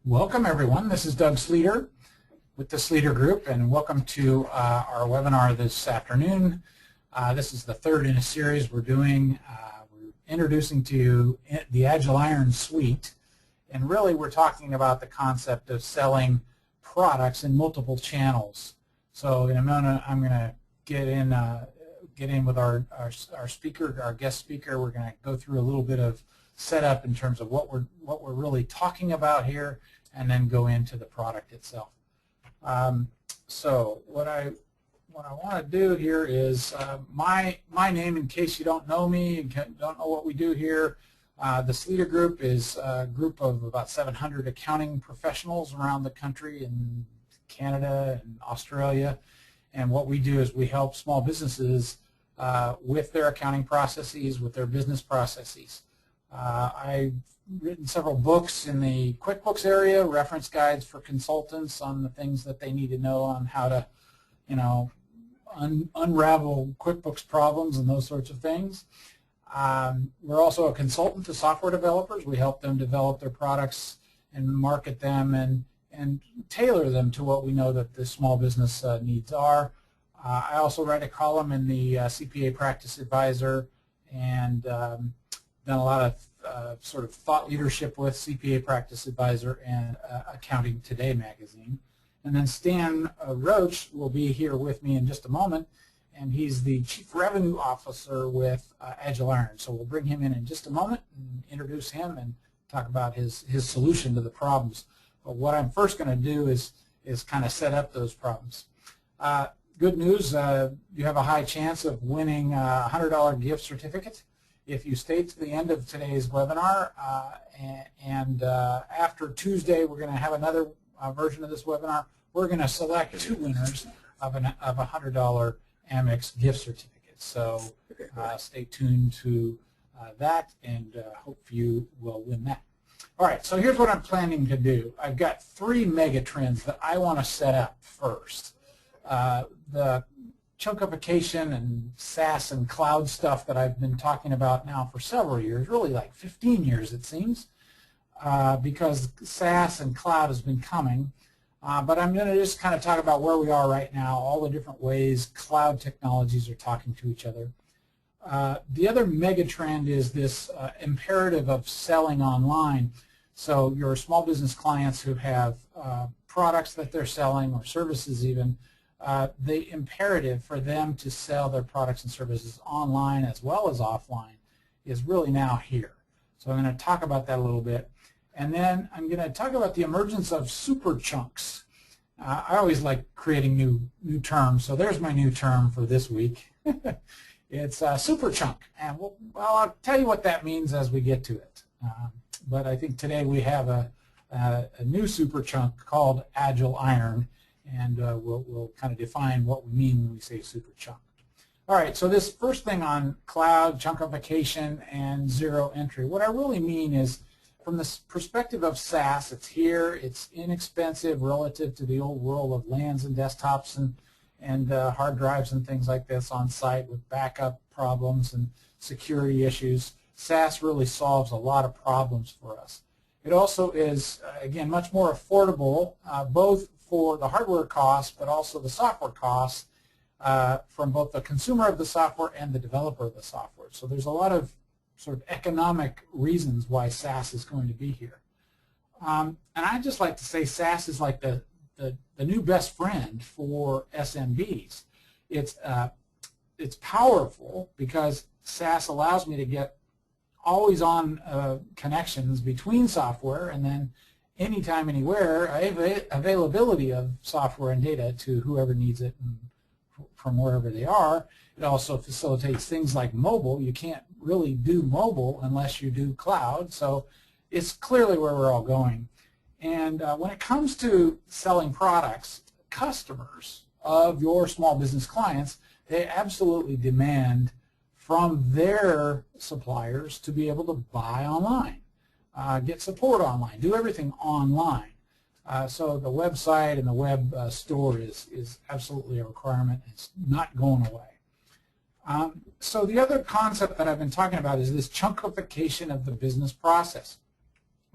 Welcome everyone. This is Doug Sleeter with the Sleeter Group, and welcome to our webinar this afternoon. This is the third in a series we're doing. We're introducing to you the Agiliron Suite, and really we're talking about the concept of selling products in multiple channels. So in a moment I'm going to get in with our speaker, our guest speaker. We're going to go through a little bit of setup in terms of what we're really talking about here, and then go into the product itself. So what I want to do here is my name, in case you don't know me and don't know what we do here. The Sleeter Group is a group of about 700 accounting professionals around the country in Canada and Australia, and what we do is we help small businesses with their accounting processes, with their business processes. I've written several books in the QuickBooks area, reference guides for consultants on the things that they need to know on how to, unravel QuickBooks problems and those sorts of things. We're also a consultant to software developers. We help them develop their products and market them and tailor them to what we know that the small business needs are. I also write a column in the CPA Practice Advisor, and done a lot of sort of thought leadership with CPA Practice Advisor and Accounting Today magazine. And then Stan Roach will be here with me in just a moment, and he's the Chief Revenue Officer with Agiliron. So we'll bring him in just a moment and introduce him and talk about his solution to the problems. But what I'm first going to do is kind of set up those problems. Good news, you have a high chance of winning a $100 gift certificate if you stay to the end of today's webinar, and after Tuesday we're going to have another version of this webinar. We're going to select two winners of a $100 Amex gift certificate. So stay tuned to that, and hope you will win that. All right, so here's what I'm planning to do. I've got three mega trends that I want to set up first. The chunkification and SaaS and cloud stuff that I've been talking about now for several years, really like 15 years it seems, because SaaS and cloud has been coming. But I'm going to just kind of talk about where we are right now, all the different ways cloud technologies are talking to each other. The other mega trend is this imperative of selling online. So your small business clients who have products that they're selling, or services even, the imperative for them to sell their products and services online as well as offline is really now here. So I'm going to talk about that a little bit. And then I'm going to talk about the emergence of super chunks. I always like creating new terms, so there's my new term for this week. It's super chunk. And well, I'll tell you what that means as we get to it. But I think today we have a new super chunk called Agiliron, and we'll kind of define what we mean when we say super chunk. All right, so this first thing on cloud, chunkification, and zero entry, what I really mean is, from the perspective of SaaS, it's here, it's inexpensive relative to the old world of LANs and desktops and hard drives and things like this on site with backup problems and security issues. SaaS really solves a lot of problems for us. It also is, again, much more affordable, both for the hardware costs, but also the software costs from both the consumer of the software and the developer of the software. So there's a lot of sort of economic reasons why SaaS is going to be here. And I just like to say SaaS is like the new best friend for SMBs. It's powerful because SaaS allows me to get always on connections between software, and then anytime, anywhere, availability of software and data to whoever needs it and from wherever they are. It also facilitates things like mobile. You can't really do mobile unless you do cloud, so it's clearly where we're all going. And when it comes to selling products, customers of your small business clients, they absolutely demand from their suppliers to be able to buy online, get support online, do everything online. So the website and the web store is absolutely a requirement. It's not going away. So the other concept that I've been talking about is this chunkification of the business process.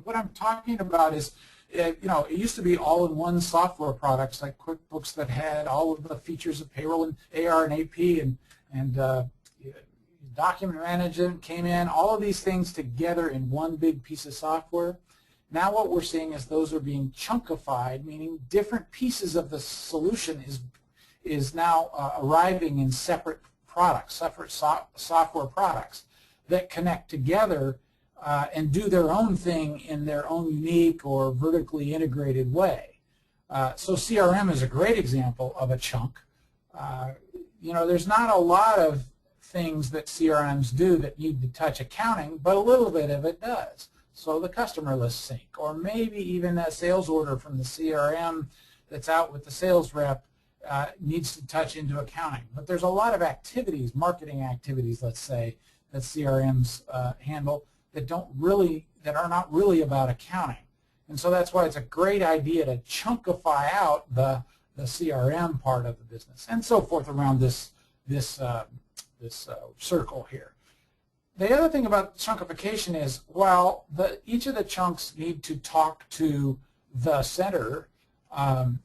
What I'm talking about is you know, it used to be all-in-one software products like QuickBooks that had all of the features of payroll and AR and AP and document management came in, all of these things together in one big piece of software. Now what we're seeing is those are being chunkified, meaning different pieces of the solution is now arriving in separate products, separate software products that connect together and do their own thing in their own unique or vertically integrated way. So CRM is a great example of a chunk. You know, there's not a lot of things that CRMs do that need to touch accounting, but a little bit of it does. So the customer list sync, or maybe even that sales order from the CRM that's out with the sales rep needs to touch into accounting. But there's a lot of activities, marketing activities, let's say, that CRMs handle that are not really about accounting. And so that's why it's a great idea to chunkify out the CRM part of the business and so forth around this circle here. The other thing about chunkification is, while each of the chunks need to talk to the center. Oh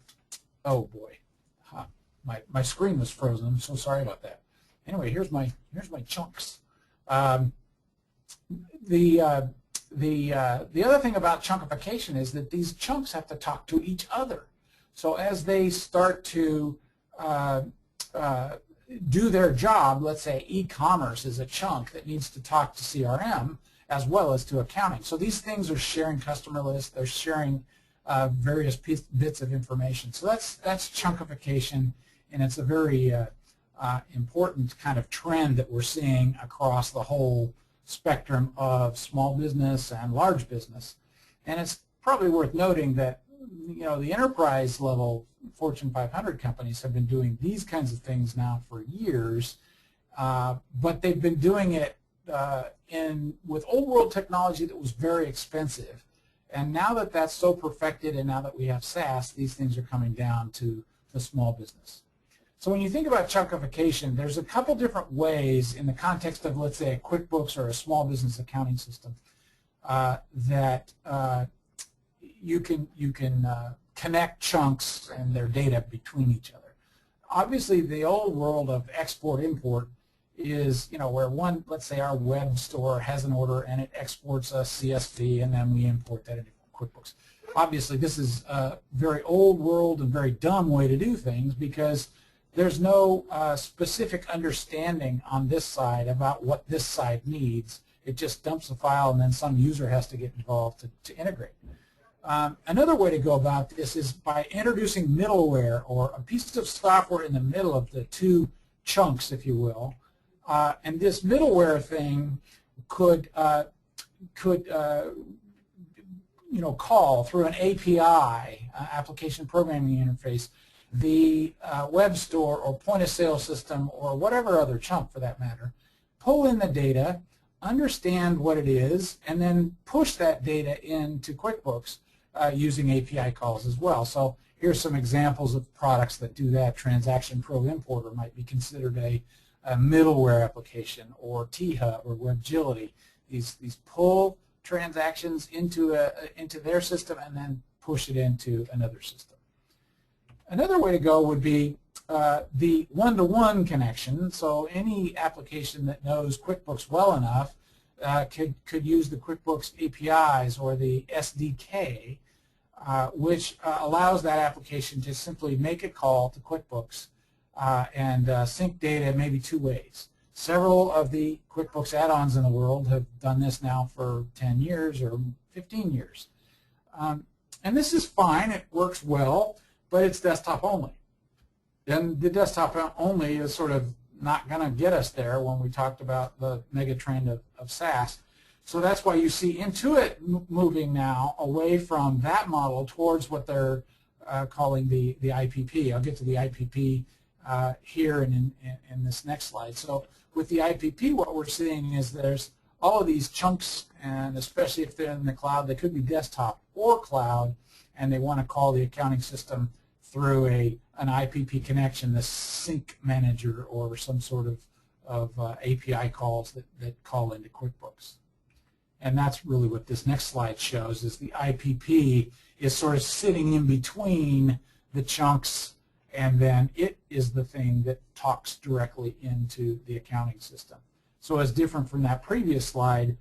boy, my screen was frozen. I'm so sorry about that. Anyway, here's my chunks. The other thing about chunkification is that these chunks have to talk to each other. So as they start to do their job, let's say e-commerce is a chunk that needs to talk to CRM as well as to accounting. So these things are sharing customer lists, they're sharing various bits of information. So that's chunkification, and it's a very important kind of trend that we're seeing across the whole spectrum of small business and large business. And it's probably worth noting that, you know, the enterprise level Fortune 500 companies have been doing these kinds of things now for years, but they've been doing it with old world technology that was very expensive. And now that that's so perfected, and now that we have SaaS, these things are coming down to the small business. So when you think about chunkification, there's a couple different ways in the context of, let's say, a QuickBooks or a small business accounting system that you can connect chunks and their data between each other. Obviously, the old world of export-import is, you know, where one, let's say our web store has an order and it exports a CSV and then we import that into QuickBooks. Obviously, this is a very old world and very dumb way to do things because there's no specific understanding on this side about what this side needs. It just dumps a file and then some user has to get involved to integrate. Another way to go about this is by introducing middleware, or a piece of software in the middle of the two chunks, if you will. And this middleware thing could you know, call through an API, application programming interface, the web store or point of sale system or whatever other chunk for that matter, pull in the data, understand what it is, and then push that data into QuickBooks using API calls as well. So here's some examples of products that do that. Transaction Pro Importer might be considered a middleware application, or T-Hub or Webgility. These pull transactions into their system and then push it into another system. Another way to go would be the one-to-one connection. So any application that knows QuickBooks well enough could use the QuickBooks APIs or the SDK, which allows that application to simply make a call to QuickBooks and sync data maybe two ways. Several of the QuickBooks add-ons in the world have done this now for 10 years or 15 years. And this is fine, it works well, but it's desktop only. And the desktop only is sort of not going to get us there when we talked about the mega trend of SaaS. So that's why you see Intuit moving now away from that model towards what they're calling the IPP. I'll get to the IPP here and in this next slide. So with the IPP, what we're seeing is there's all of these chunks, and especially if they're in the cloud, they could be desktop or cloud, and they want to call the accounting system through an IPP connection, the sync manager, or some sort of API calls that call into QuickBooks. And that's really what this next slide shows, is the IPP is sort of sitting in between the chunks, and then it is the thing that talks directly into the accounting system. So it's different from that previous slide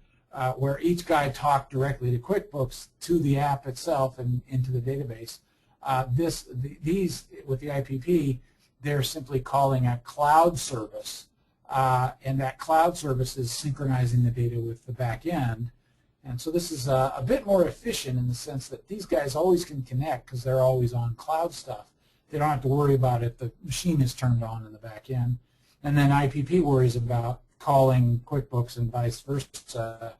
where each guy talked directly to QuickBooks, to the app itself, and into the database. These, with the IPP, they're simply calling a cloud service, and that cloud service is synchronizing the data with the back end. And so this is a bit more efficient in the sense that these guys always can connect because they're always on cloud stuff. They don't have to worry about if the machine is turned on in the back end. And then IPP worries about calling QuickBooks and vice versa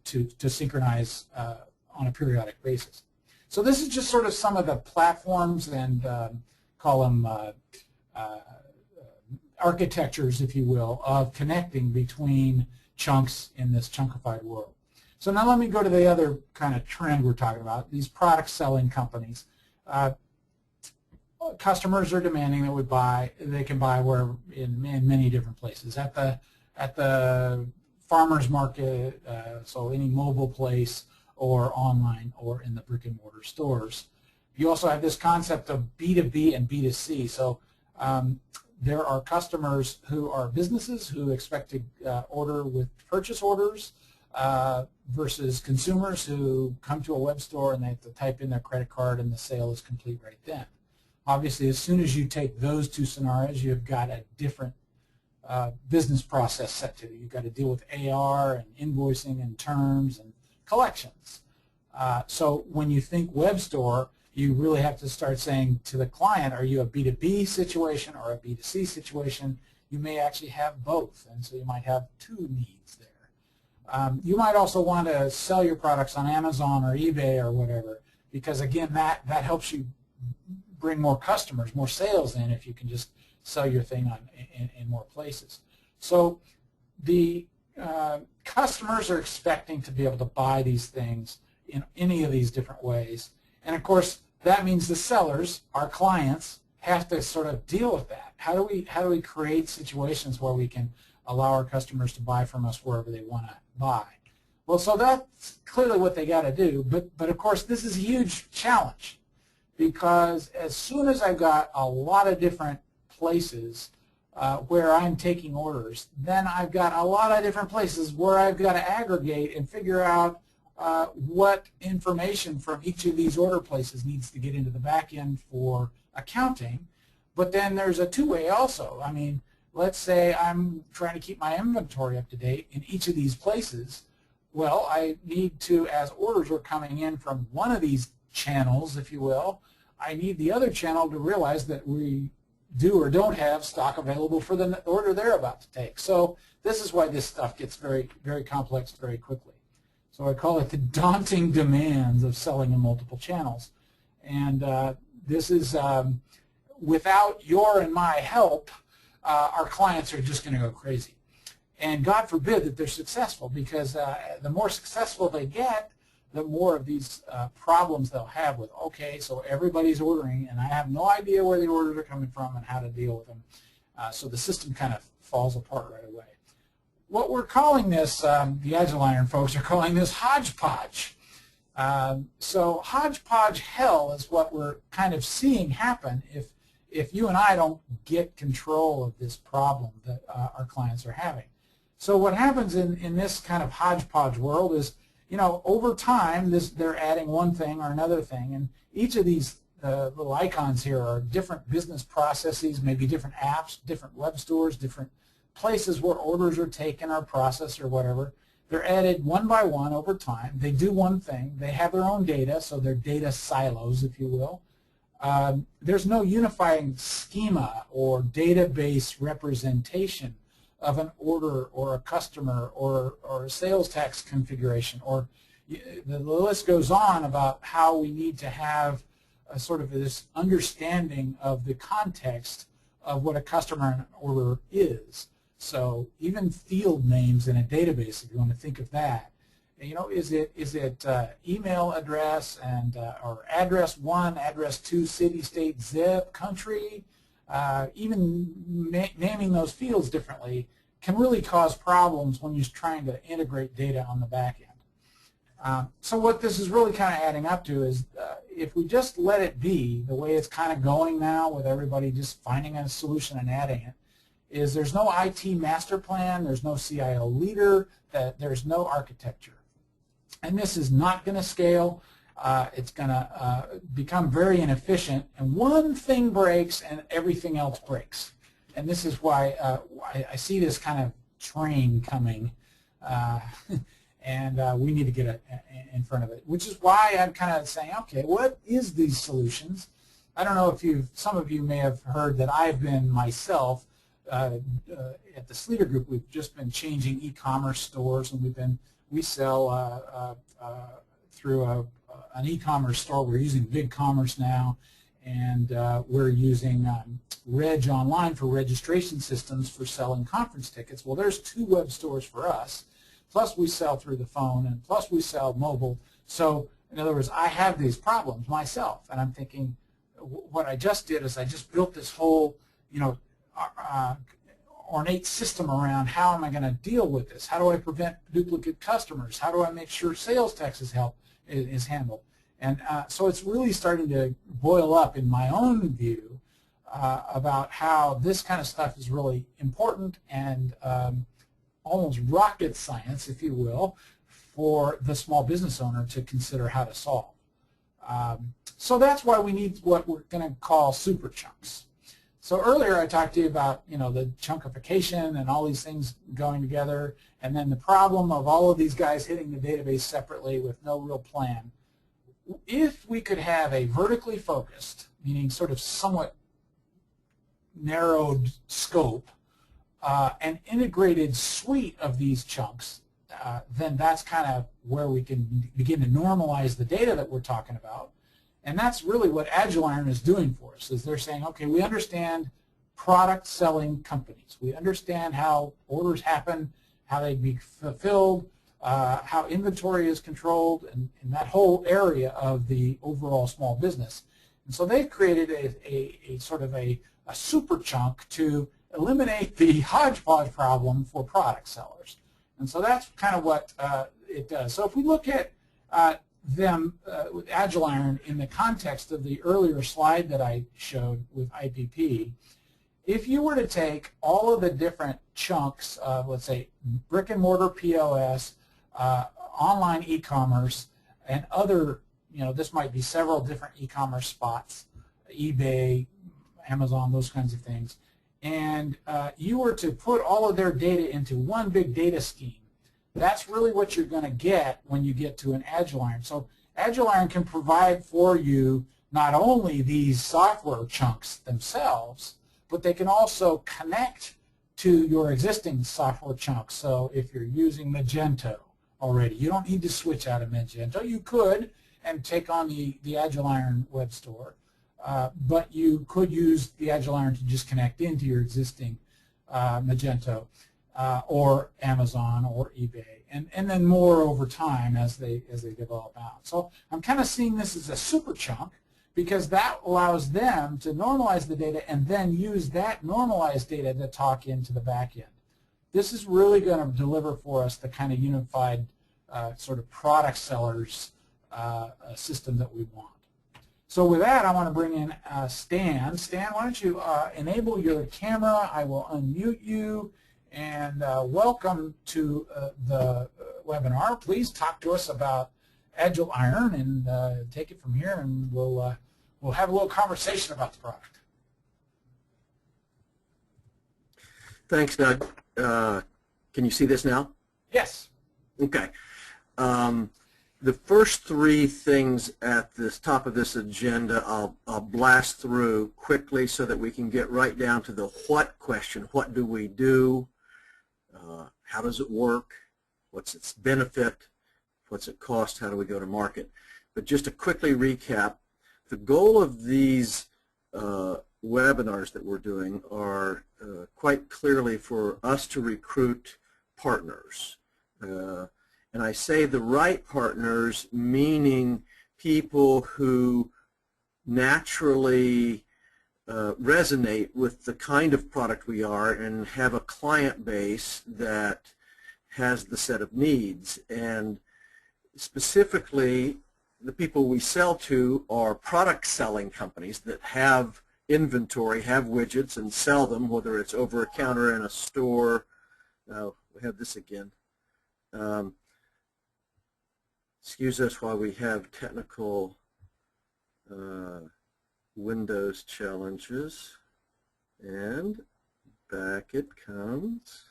to synchronize on a periodic basis. So this is just sort of some of the platforms and call them architectures, if you will, of connecting between chunks in this chunkified world. So now let me go to the other kind of trend we're talking about, these product selling companies. Customers are demanding that they can buy where in many different places. At the farmer's market, so any mobile place, or online, or in the brick and mortar stores. You also have this concept of B2B and B2C. So there are customers who are businesses who expect to order with purchase orders versus consumers who come to a web store and they have to type in their credit card and the sale is complete right then. Obviously, as soon as you take those two scenarios, you've got a different business process set to. You've got to deal with AR and invoicing and terms and collections. So when you think web store, you really have to start saying to the client, are you a B2B situation or a B2C situation? You may actually have both, and so you might have two needs there. You might also want to sell your products on Amazon or eBay or whatever, because again, that helps you bring more customers, more sales in if you can just sell your thing in more places. So the customers are expecting to be able to buy these things in any of these different ways. And of course, that means the sellers, our clients, have to sort of deal with that. How do we create situations where we can allow our customers to buy from us wherever they want to buy? Well, so that's clearly what they got to do. But of course, this is a huge challenge, because as soon as I've got a lot of different places where I'm taking orders, then I've got a lot of different places where I've got to aggregate and figure out what information from each of these order places needs to get into the back end for accounting. But then there's a two-way also. I mean, let's say I'm trying to keep my inventory up to date in each of these places. Well, I need to, as orders are coming in from one of these channels, if you will, I need the other channel to realize that we do or don't have stock available for the order they're about to take. So this is why this stuff gets very, very complex very quickly. So I call it the daunting demands of selling in multiple channels. And this is, without your and my help, our clients are just going to go crazy. And God forbid that they're successful, because the more successful they get, the more of these problems they'll have with, okay, so everybody's ordering, and I have no idea where the orders are coming from and how to deal with them. So the system kind of falls apart right away. What we're calling this, the Agiliron folks are calling this hodgepodge. So hodgepodge hell is what we're kind of seeing happen if you and I don't get control of this problem that our clients are having. So what happens in this kind of hodgepodge world is, you know, over time, they're adding one thing or another thing, and each of these little icons here are different business processes, maybe different apps, different web stores, different places where orders are taken or processed or whatever. They're added one by one over time. They do one thing. They have their own data, so they're data silos, if you will. There's no unifying schema or database representation of an order or a customer or a sales tax configuration, or the list goes on about how we need to have a sort of this understanding of the context of what a customer and an order is. So even field names in a database, if you want to think of that, you know, is it email address and or address 1, address 2, city, state, zip, country, even naming those fields differently can really cause problems when you're trying to integrate data on the back end. So what this is really kind of adding up to is if we just let it be the way it's kind of going now with everybody just finding a solution and adding it, is there's no IT master plan, there's no CIO leader, there's no architecture. And this is not going to scale. It's going to become very inefficient, and one thing breaks and everything else breaks. And this is why I see this kind of train coming, and we need to get in front of it, which is why I'm kind of saying, okay, what is these solutions? I don't know if some of you may have heard that I've been myself at the Sleeter group. We've just been changing e-commerce stores, and we sell through an e-commerce store. We're using BigCommerce now, and we're using Reg Online for registration systems for selling conference tickets. Well, there's 2 web stores for us, plus we sell through the phone, and plus we sell mobile. So in other words, I have these problems myself, and I'm thinking what I just did is I just built this whole, ornate system around how am I going to deal with this? How do I prevent duplicate customers? How do I make sure sales tax is handled? And so it's really starting to boil up in my own view about how this kind of stuff is really important and almost rocket science, if you will, for the small business owner to consider how to solve. So that's why we need what we're going to call super chunks. So earlier I talked to you about, the chunkification and all these things going together, and then the problem of all of these guys hitting the database separately with no real plan. If we could have a vertically focused, meaning sort of somewhat narrowed scope, an integrated suite of these chunks, then that's kind of where we can begin to normalize the data that we're talking about. And that's really what Agiliron is doing for us, is they're saying, okay, we understand product selling companies. We understand how orders happen, how they be fulfilled, how inventory is controlled, and that whole area of the overall small business. And so they've created a sort of a super chunk to eliminate the hodgepodge problem for product sellers. And so that's kind of what it does. So if we look at with Agiliron in the context of the earlier slide that I showed with IPP, if you were to take all of the different chunks of, let's say, brick and mortar POS, online e-commerce, and other, this might be several different e-commerce spots, eBay, Amazon, those kinds of things, and you were to put all of their data into one big data scheme, that's really what you're going to get when you get to an Agiliron. So Agiliron can provide for you not only these software chunks themselves, but they can also connect to your existing software chunks. So if you're using Magento already, you don't need to switch out of Magento. You could and take on the Agiliron web store, but you could use the Agiliron to just connect into your existing Magento. Or Amazon or eBay, and then more over time as they develop out. So I'm kind of seeing this as a super chunk because that allows them to normalize the data and then use that normalized data to talk into the back end. This is really going to deliver for us the kind of unified sort of product sellers system that we want. So with that, I want to bring in Stan. Stan, why don't you enable your camera? I will unmute you. And welcome to the webinar. Please talk to us about Agiliron and take it from here, and we'll have a little conversation about the product. Thanks, Doug. Can you see this now? Yes. Okay. The first 3 things at the top of this agenda I'll blast through quickly so that we can get right down to the what question. What do we do? How does it work? What's its benefit? What's it cost? How do we go to market? But just to quickly recap, the goal of these webinars that we're doing are quite clearly for us to recruit partners. And I say the right partners, meaning people who naturally resonate with the kind of product we are and have a client base that has the set of needs. And specifically, the people we sell to are product selling companies that have inventory, have widgets, and sell them, whether it's over a counter in a store. We have this again. Excuse us while we have technical Windows challenges. And back it comes.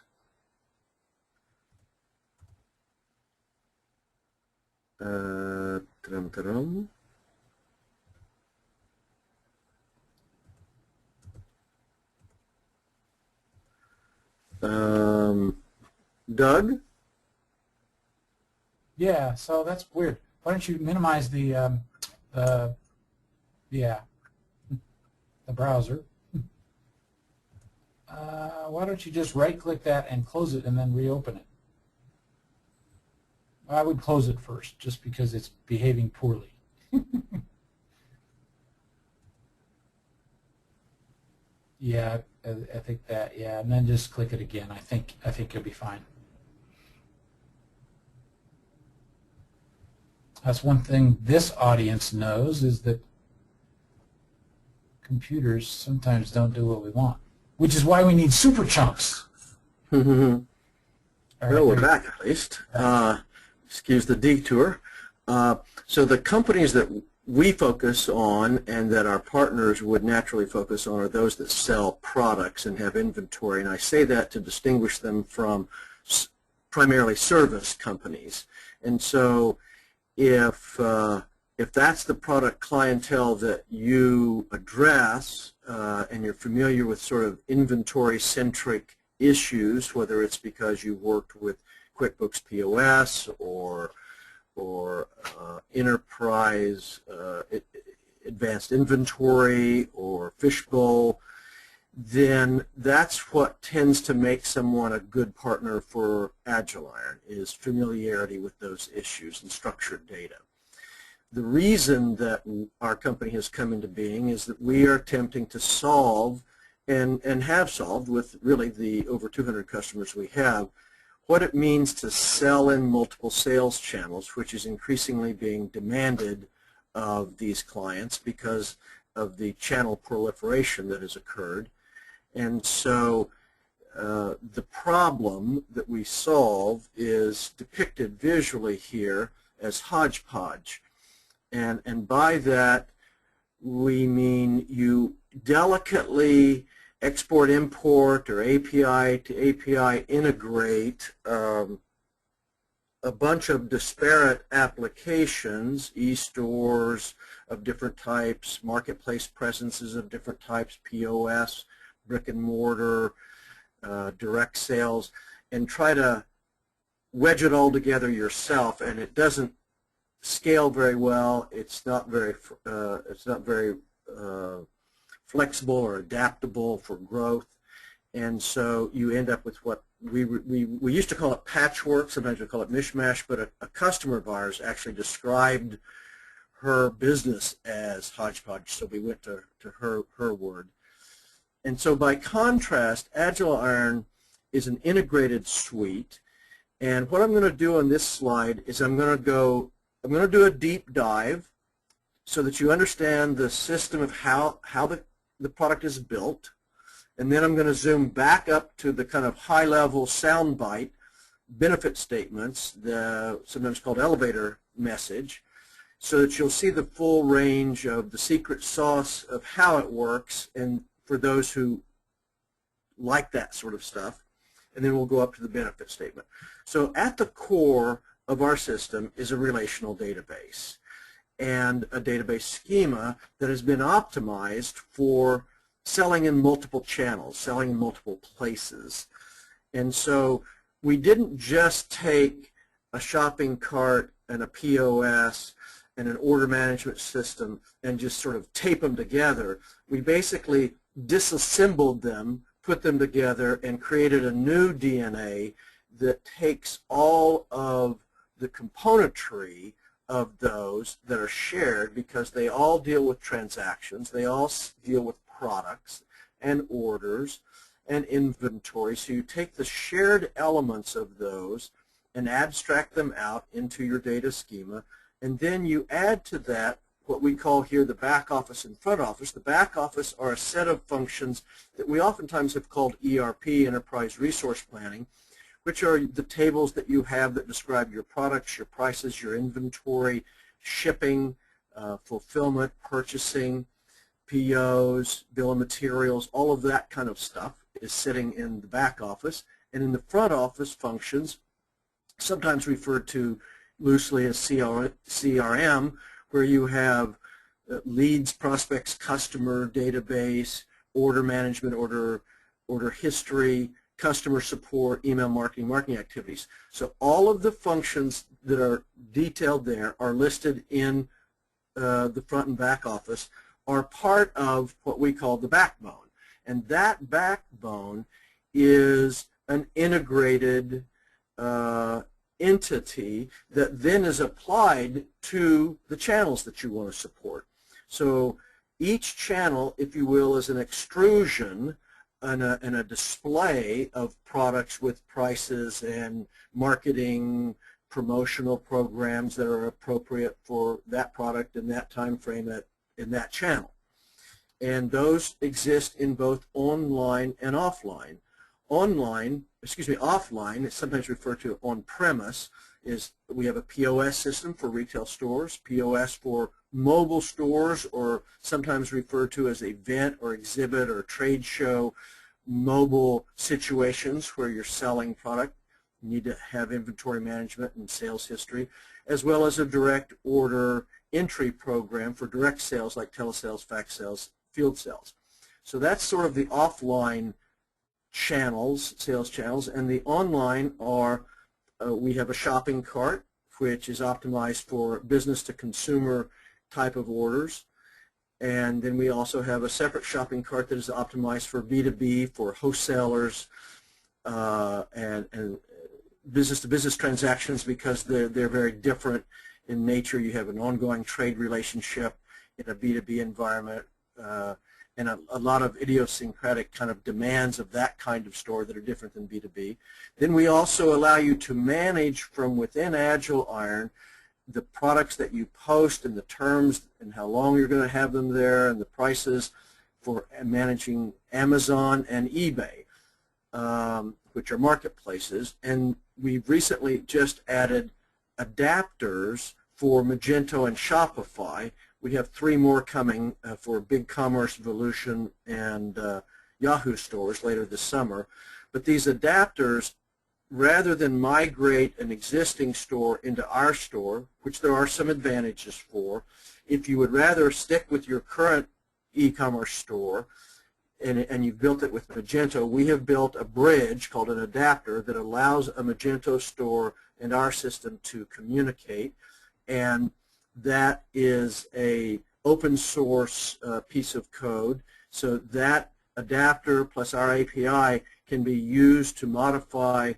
Doug? Yeah, so that's weird. Why don't you minimize the browser? Why don't you just right-click that and close it and then reopen it? I would close it first, just because it's behaving poorly. Yeah, I think that. Yeah, and then just click it again. I think you'll be fine. That's one thing this audience knows, is that computers sometimes don't do what we want, which is why we need super chunks. Well, we're back at least. Excuse the detour. So the companies that we focus on and that our partners would naturally focus on are those that sell products and have inventory. And I say that to distinguish them from primarily service companies. And so if that's the product clientele that you address and you're familiar with sort of inventory-centric issues, whether it's because you worked with QuickBooks POS or enterprise advanced inventory or fishbowl, then that's what tends to make someone a good partner for Agiliron, is familiarity with those issues and structured data. The reason that our company has come into being is that we are attempting to solve and have solved with really the over 200 customers we have what it means to sell in multiple sales channels, which is increasingly being demanded of these clients because of the channel proliferation that has occurred. And so the problem that we solve is depicted visually here as hodgepodge. And by that we mean you delicately export, import, or API to API integrate a bunch of disparate applications, e-stores of different types, marketplace presences of different types, POS, brick and mortar, direct sales, and try to wedge it all together yourself. And it doesn't scale very well. It's not very flexible or adaptable for growth, and so you end up with what we used to call it patchwork. Sometimes we call it mishmash, but a customer of ours actually described her business as hodgepodge, so we went to her word. And so by contrast, Agiliron is an integrated suite, and what I'm going to do on this slide is I'm going to do a deep dive so that you understand the system of how the product is built, and then I'm going to zoom back up to the kind of high-level soundbite benefit statements, sometimes called elevator message, so that you'll see the full range of the secret sauce of how it works, and for those who like that sort of stuff, and then we'll go up to the benefit statement. So at the core of our system is a relational database and a database schema that has been optimized for selling in multiple channels, selling in multiple places. And so we didn't just take a shopping cart and a POS and an order management system and just sort of tape them together. We basically disassembled them, put them together, and created a new DNA that takes all of the componentry of those that are shared, because they all deal with transactions, they all deal with products and orders and inventory. So you take the shared elements of those and abstract them out into your data schema, and then you add to that what we call here the back office and front office. The back office are a set of functions that we oftentimes have called ERP, Enterprise Resource Planning, which are the tables that you have that describe your products, your prices, your inventory, shipping, fulfillment, purchasing, POs, bill of materials, all of that kind of stuff is sitting in the back office. And in the front office functions, sometimes referred to loosely as CRM, where you have leads, prospects, customer database, order management, order history, customer support, email marketing, marketing activities. So all of the functions that are detailed there are listed in the front and back office, are part of what we call the backbone. And that backbone is an integrated entity that then is applied to the channels that you want to support. So each channel, if you will, is an extrusion and a display of products with prices and marketing promotional programs that are appropriate for that product in that time frame in that channel. And those exist in both online and offline. Offline is sometimes referred to on-premise, is we have a POS system for retail stores, POS for mobile stores, or sometimes referred to as event or exhibit or trade show mobile situations where you're selling product. You need to have inventory management and sales history, as well as a direct order entry program for direct sales like telesales, fax sales, field sales. So that's sort of the offline channels, sales channels, and the online are, we have a shopping cart which is optimized for business to consumer type of orders, and then we also have a separate shopping cart that is optimized for B2B, for wholesalers and business-to-business transactions, because they're very different in nature. You have an ongoing trade relationship in a B2B environment, and a lot of idiosyncratic kind of demands of that kind of store that are different than B2B. Then we also allow you to manage from within Agiliron the products that you post and the terms and how long you're going to have them there and the prices for managing Amazon and eBay, which are marketplaces. And we've recently just added adapters for Magento and Shopify. We have 3 more coming for BigCommerce, Volution, and Yahoo stores later this summer. But these adapters, rather than migrate an existing store into our store, which there are some advantages for, if you would rather stick with your current e-commerce store and you've built it with Magento, we have built a bridge called an adapter that allows a Magento store and our system to communicate, and that is a open source piece of code. So that adapter plus our API can be used to modify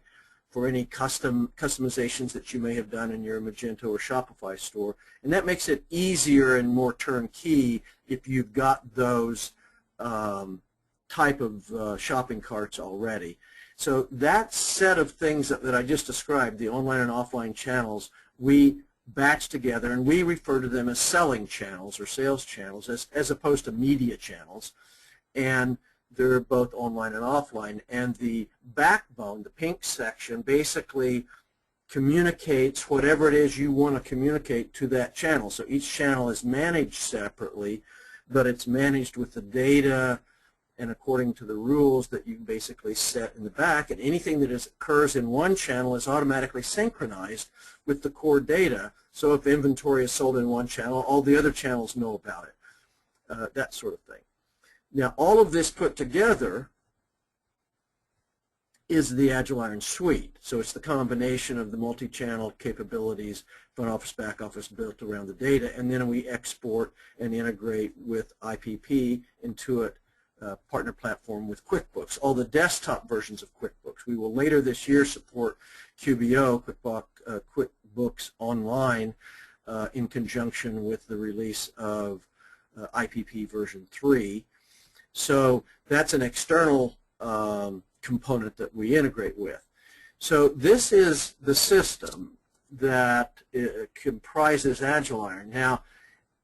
for any customizations that you may have done in your Magento or Shopify store. And that makes it easier and more turnkey if you've got those type of shopping carts already. So that set of things that I just described, the online and offline channels, we batch together, and we refer to them as selling channels or sales channels as opposed to media channels. And they're both online and offline. And the backbone, the pink section, basically communicates whatever it is you want to communicate to that channel. So each channel is managed separately, but it's managed with the data and according to the rules that you basically set in the back. And anything that occurs in one channel is automatically synchronized with the core data. So if inventory is sold in one channel, all the other channels know about it, that sort of thing. Now, all of this put together is the Agiliron Suite. So it's the combination of the multi-channel capabilities, front office, back office, built around the data, and then we export and integrate with IPP, Intuit, partner platform with QuickBooks, all the desktop versions of QuickBooks. We will later this year support QBO, QuickBooks Online, in conjunction with the release of IPP version 3. So that's an external component that we integrate with. So this is the system that comprises Agiliron. Now,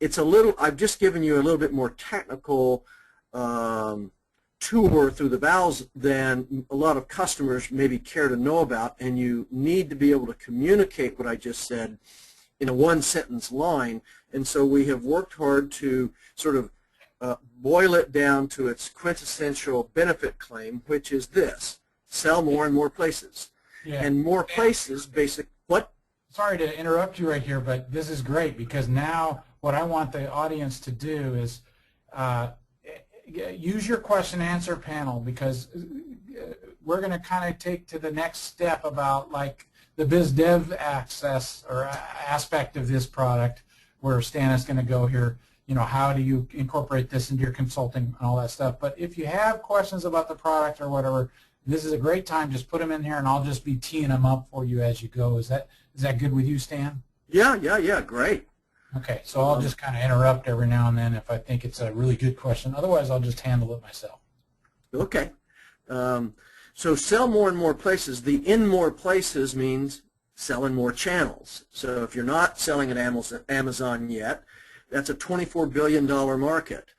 it's a little, I've just given you a little bit more technical tour through the valves than a lot of customers maybe care to know about, and you need to be able to communicate what I just said in a one-sentence line. And so we have worked hard to sort of boil it down to its quintessential benefit claim, which is this: sell more and more places. Yeah. And more places, what? Sorry to interrupt you right here, but this is great, because now what I want the audience to do is use your question and answer panel, because we're going to kind of take to the next step about like the biz dev access or aspect of this product, where Stan is going to go here. You know, how do you incorporate this into your consulting and all that stuff. But if you have questions about the product or whatever, this is a great time. Just put them in here, and I'll just be teeing them up for you as you go. Is that good with you, Stan? Yeah, great. Okay, so I'll just kind of interrupt every now and then if I think it's a really good question. Otherwise, I'll just handle it myself. Okay. So sell more and more places. The in more places means sell in more channels. So if you're not selling at Amazon yet, that's a $24 billion market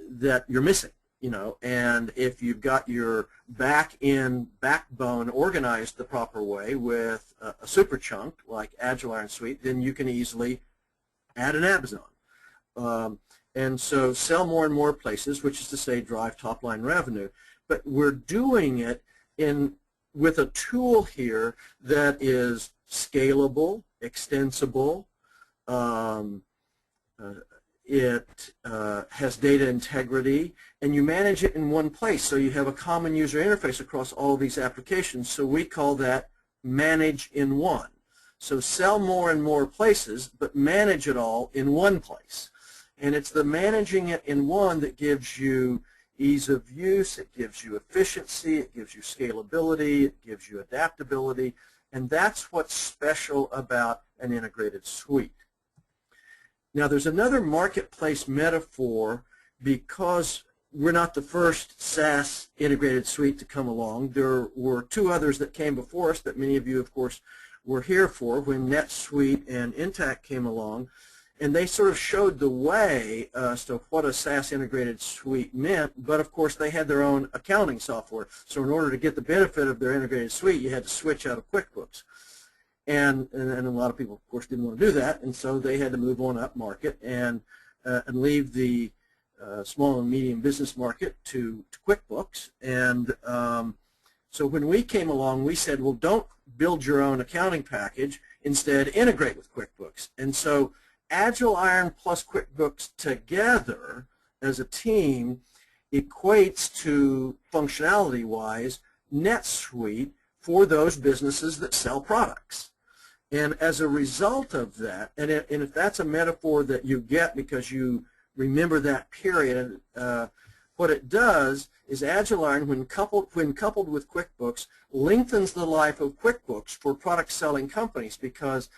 that you're missing. You know, and if you've got your backbone organized the proper way with a super chunk like Agiliron Suite, then you can easily add an Amazon. And so sell more and more places, which is to say drive top-line revenue. But we're doing it with a tool here that is scalable, extensible. It has data integrity, and you manage it in one place, so you have a common user interface across all of these applications. So we call that manage in one. So sell more and more places, but manage it all in one place. And it's the managing it in one that gives you ease of use, it gives you efficiency, it gives you scalability, it gives you adaptability, and that's what's special about an integrated suite. Now, there's another marketplace metaphor, because we're not the first SaaS integrated suite to come along. There were two others that came before us that many of you, of course, were here for when NetSuite and Intacct came along, and they sort of showed the way as to what a SaaS integrated suite meant, but of course they had their own accounting software. So in order to get the benefit of their integrated suite, you had to switch out of QuickBooks. And a lot of people, of course, didn't want to do that, and so they had to move on up market and leave the small and medium business market to QuickBooks. And so when we came along, we said, well, don't build your own accounting package. Instead, integrate with QuickBooks. And so Agiliron plus QuickBooks together as a team equates to, functionality-wise, NetSuite for those businesses that sell products. And as a result of that, and if that's a metaphor that you get because you remember that period, what it does is Agiliron, when coupled with QuickBooks, lengthens the life of QuickBooks for product-selling companies, because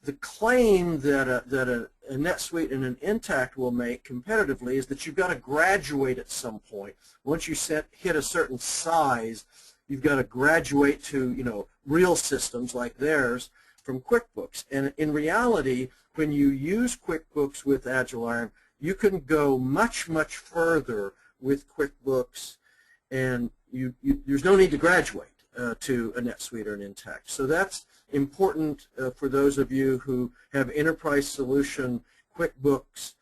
the claim that a NetSuite and an Intacct will make competitively is that you've got to graduate at some point. Once you hit a certain size, you've got to graduate to, you know, real systems like theirs from QuickBooks. And in reality, when you use QuickBooks with Agiliron, you can go much, much further with QuickBooks, and there's no need to graduate to a NetSuite or an Intacct. So that's important for those of you who have enterprise solution QuickBooks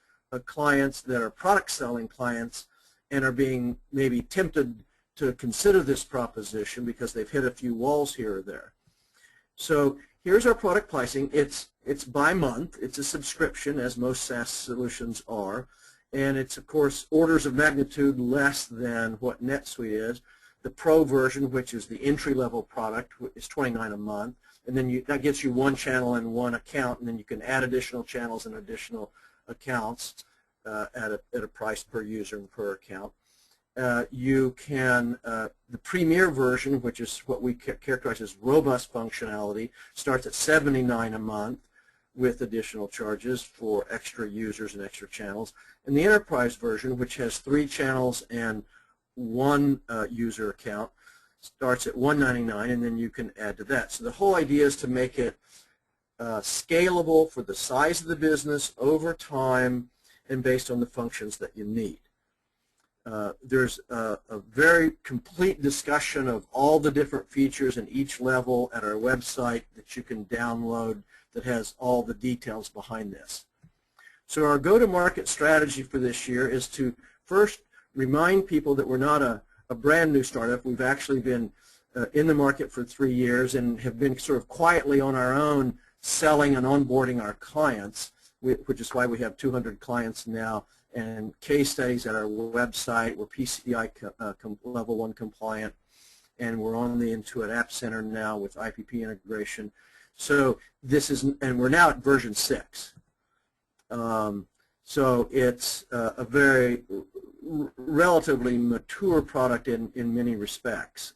clients that are product selling clients and are being maybe tempted to consider this proposition because they've hit a few walls here or there. So here's our product pricing. It's by month. It's a subscription, as most SaaS solutions are, and it's, of course, orders of magnitude less than what NetSuite is. The Pro version, which is the entry-level product, is $29 a month, and then that gets you one channel and one account, and then you can add additional channels and additional accounts at a price per user and per account. You can, the Premier version, which is what we characterize as robust functionality, starts at $79 a month with additional charges for extra users and extra channels. And the enterprise version, which has 3 channels and 1 user account, starts at $199, and then you can add to that. So the whole idea is to make it scalable for the size of the business over time and based on the functions that you need. There's a very complete discussion of all the different features in each level at our website that you can download that has all the details behind this. So our go-to-market strategy for this year is to first remind people that we're not a brand new startup. We've actually been in the market for 3 years and have been sort of quietly on our own selling and onboarding our clients, which is why we have 200 clients now and case studies at our website. We're PCI level 1 compliant, and we're on the Intuit App Center now with IPP integration. So this is, and we're now at version 6. So it's a very relatively mature product in many respects.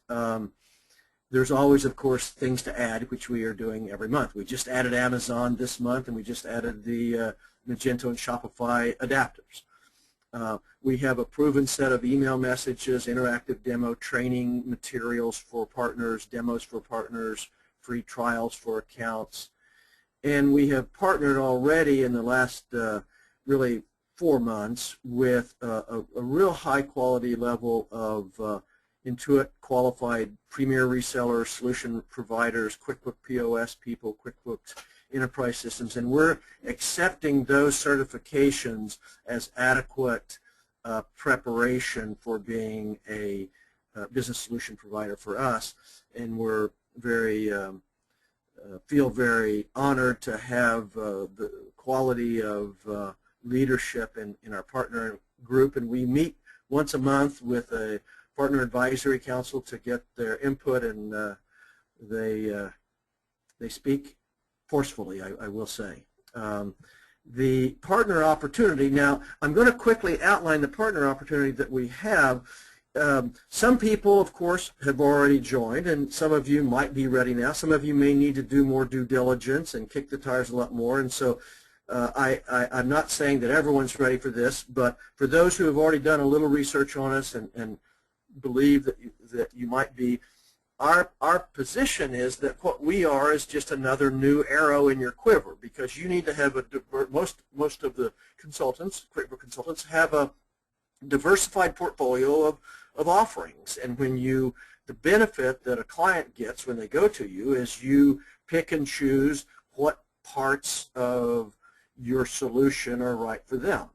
There's always, of course, things to add, which we are doing every month. We just added Amazon this month, and we just added the Magento and Shopify adapters. We have a proven set of email messages, interactive demo training materials for partners, demos for partners, free trials for accounts. And we have partnered already in the last really 4 months with a real high quality level of Intuit qualified premier resellers, solution providers, QuickBooks POS people, QuickBooks enterprise systems, and we're accepting those certifications as adequate preparation for being a business solution provider for us, and we're very feel very honored to have the quality of leadership in our partner group, and we meet once a month with a partner advisory council to get their input, and they speak forcefully, I will say. The partner opportunity, now I'm going to quickly outline the partner opportunity that we have. Some people, of course, have already joined, and some of you might be ready now. Some of you may need to do more due diligence and kick the tires a lot more, and so I'm not saying that everyone's ready for this, but for those who have already done a little research on us and believe that you might be, our position is that what we are is just another new arrow in your quiver, because you need to have most of the consultants, QuickBooks consultants, have a diversified portfolio of offerings, and the benefit that a client gets when they go to you is you pick and choose what parts of your solution are right for them.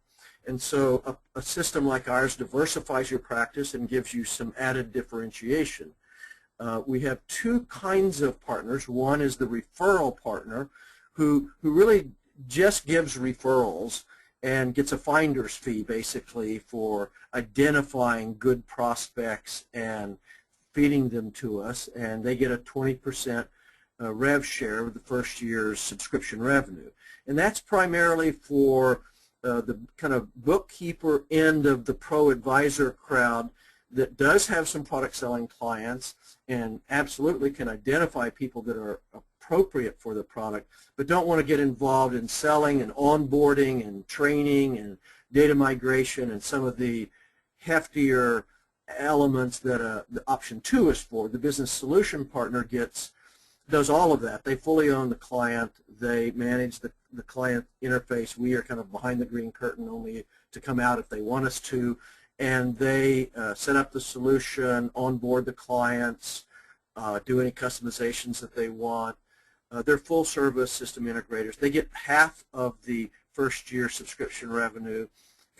And so a system like ours diversifies your practice and gives you some added differentiation. We have 2 kinds of partners. One is the referral partner who really just gives referrals and gets a finder's fee basically for identifying good prospects and feeding them to us, and they get a 20% rev share of the first year's subscription revenue. And that's primarily for the kind of bookkeeper end of the pro advisor crowd that does have some product selling clients and absolutely can identify people that are appropriate for the product, but don't want to get involved in selling and onboarding and training and data migration and some of the heftier elements that the option 2 is for. The business solution partner does all of that. They fully own the client. They manage the client interface. We are kind of behind the green curtain, only to come out if they want us to. And they set up the solution, onboard the clients, do any customizations that they want. They're full-service system integrators. They get half of the first year subscription revenue,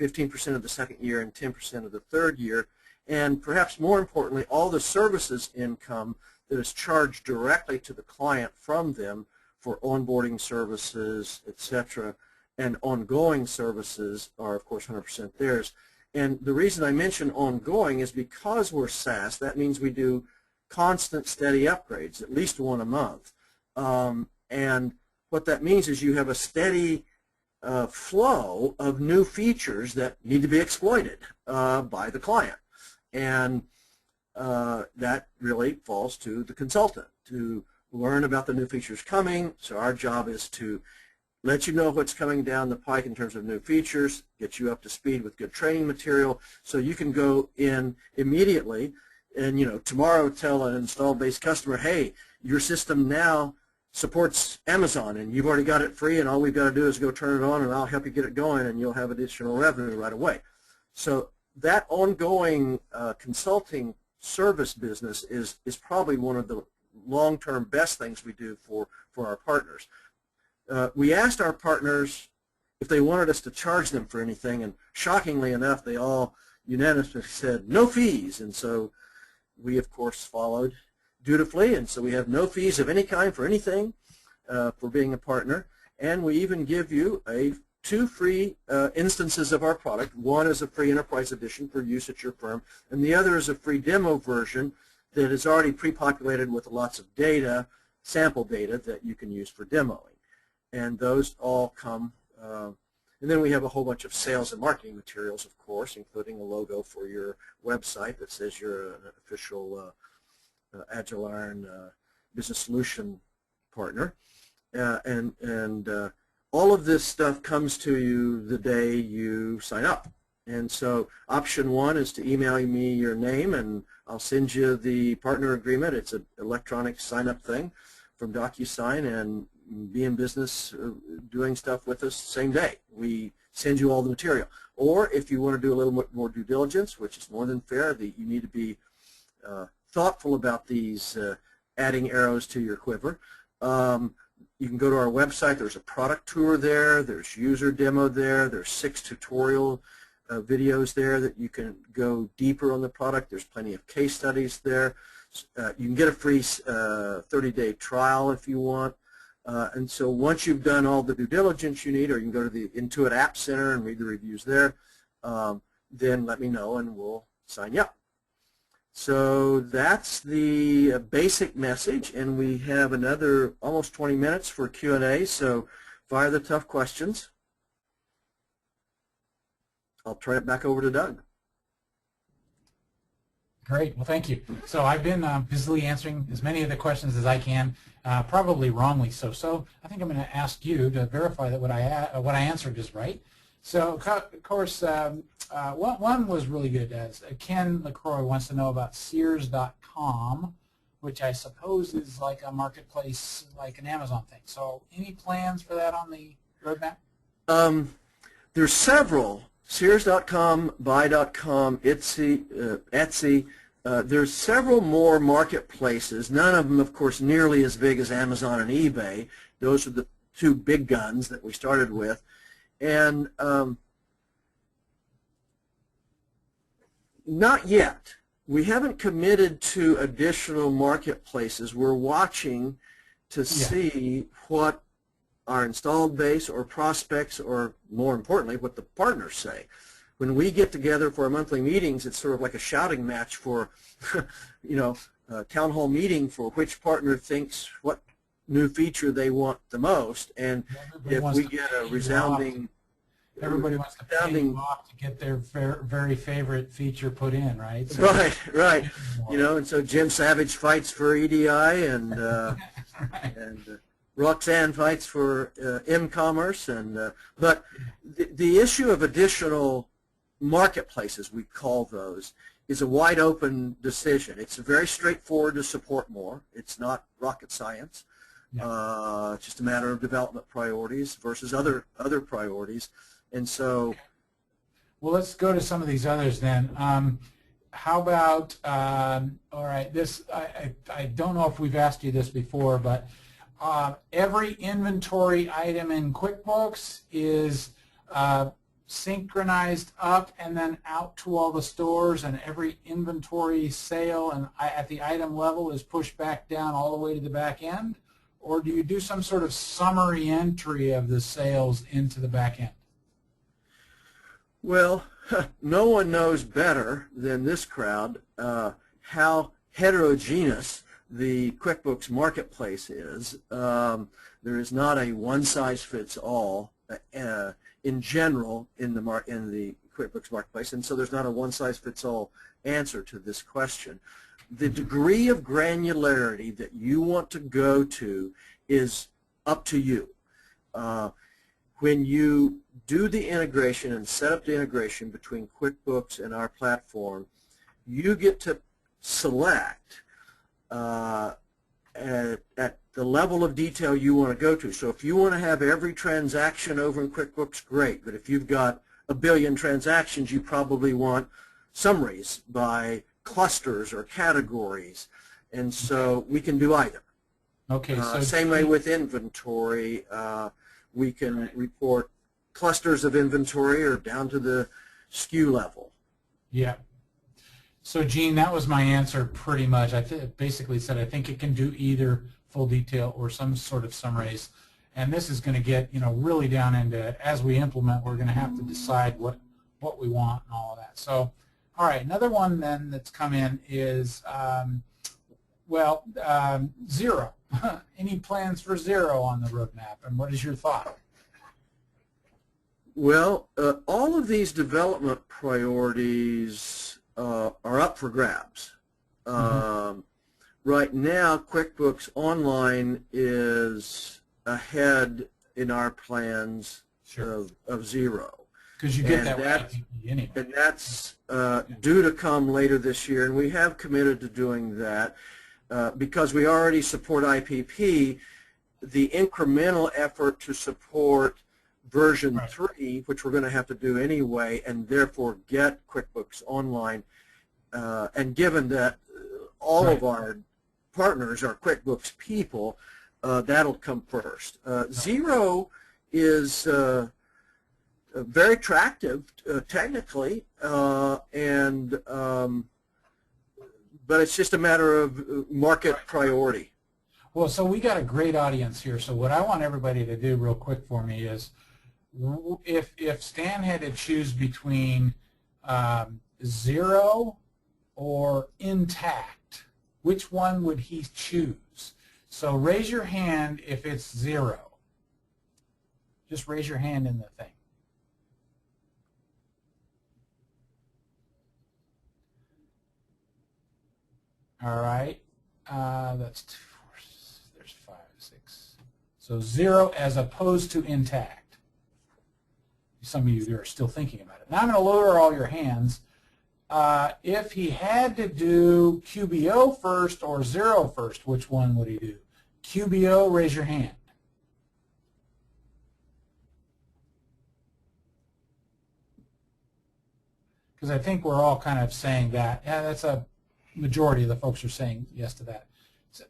15% of the second year, and 10% of the third year. And perhaps more importantly, all the services income that is charged directly to the client from them for onboarding services, etc., and ongoing services are, of course, 100% theirs. And the reason I mention ongoing is because we're SaaS, that means we do constant, steady upgrades, at least 1 a month. And what that means is you have a steady flow of new features that need to be exploited by the client. And that really falls to the consultant to learn about the new features coming. So our job is to let you know what's coming down the pike in terms of new features, get you up to speed with good training material, so you can go in immediately and, tomorrow tell an installed base customer, hey, your system now supports Amazon, and you've already got it free, and all we've got to do is go turn it on, and I'll help you get it going, and you'll have additional revenue right away. So that ongoing consulting service business is probably one of the long-term best things we do for our partners. We asked our partners if they wanted us to charge them for anything, and shockingly enough, they all unanimously said no fees, and so we, of course, followed dutifully, and so we have no fees of any kind for anything for being a partner, and we even give you 2 free instances of our product. One is a free enterprise edition for use at your firm, and the other is a free demo version that is already pre-populated with lots of data, sample data that you can use for demoing. And those all come, and then we have a whole bunch of sales and marketing materials, of course, including a logo for your website that says you're an official Agiliron business solution partner, and all of this stuff comes to you the day you sign up. And so option 1 is to email me your name, and I'll send you the partner agreement. It's an electronic sign-up thing from DocuSign, and be in business doing stuff with us same day. We send you all the material. Or if you want to do a little bit more due diligence, which is more than fair, you need to be thoughtful about these adding arrows to your quiver. You can go to our website. There's a product tour there. There's user demo there. There's 6 tutorial videos there that you can go deeper on the product. There's plenty of case studies there. You can get a free 30-day trial if you want. And so once you've done all the due diligence you need, or you can go to the Intuit App Center and read the reviews there, then let me know and we'll sign you up. So that's the basic message, and we have another almost 20 minutes for Q&A, so fire the tough questions. I'll turn it back over to Doug. Great. Well, thank you. So I've been busily answering as many of the questions as I can, probably wrongly so. So I think I'm going to ask you to verify that what I answered is right. So, of course, one was really good. Ken LaCroix wants to know about Sears.com, which I suppose is like a marketplace, like an Amazon thing. So any plans for that on the roadmap? There's several. Sears.com, Buy.com, Etsy. There's several more marketplaces, none of them, of course, nearly as big as Amazon and eBay. Those are the 2 big guns that we started with. And not yet. We haven't committed to additional marketplaces. We're watching to see what our installed base or prospects, or more importantly, what the partners say. When we get together for our monthly meetings, it's sort of like a shouting match for, a town hall meeting for which partner thinks what new feature they want the most. And if we get a resounding... Everybody wants to pay you off to get their very favorite feature put in, right? So right. And so Jim Savage fights for EDI, and right. and Roxanne fights for m-commerce, and but the issue of additional marketplaces, we call those, is a wide open decision. It's very straightforward to support more. It's not rocket science. Yeah. It's just a matter of development priorities versus other priorities. And so, well, let's go to some of these others then. How about, all right, this, I don't know if we've asked you this before, but every inventory item in QuickBooks is synchronized up and then out to all the stores, and every inventory sale and at the item level is pushed back down all the way to the back end? Or do you do some sort of summary entry of the sales into the back end? Well, no one knows better than this crowd how heterogeneous the QuickBooks marketplace is. There is not a one-size-fits-all in general in the QuickBooks marketplace, and so there's not a one-size-fits-all answer to this question. The degree of granularity that you want to go to is up to you. when you do the integration and set up the integration between QuickBooks and our platform, you get to select at the level of detail you want to go to. So if you want to have every transaction over in QuickBooks, great. But if you've got a billion transactions, you probably want summaries by clusters or categories. And so we can do either. Okay. So same way with inventory. We can report clusters of inventory or down to the SKU level. Yeah. So Gene, that was my answer pretty much. I basically said I think it can do either full detail or some sort of summaries. And this is going to get, really down into, as we implement, we're going to have to decide what we want and all of that. So, all right, another one then that's come in is, zero. Any plans for zero on the roadmap, and what is your thought? Well, all of these development priorities are up for grabs. Right now, QuickBooks Online is ahead in our plans of zero. Because you get that with anyway. And that's due to come later this year, and we have committed to doing that. Because we already support IPP, the incremental effort to support version 3, which we're going to have to do anyway, and therefore get QuickBooks Online, and given that all of our partners are QuickBooks people, that'll come first. Zero is very attractive technically, but it's just a matter of market priority. Well, so we got a great audience here. So what I want everybody to do real quick for me is, if Stan had to choose between zero or intact, which one would he choose? So raise your hand if it's zero. Just raise your hand in the thing. All right, that's 2, 4, there's 5, 6. So zero as opposed to intact. Some of you are still thinking about it. Now I'm going to lower all your hands. If he had to do QBO first or zero first, which one would he do? QBO, raise your hand. Because I think we're all kind of saying that. Yeah, that's a majority of the folks are saying yes to that. So,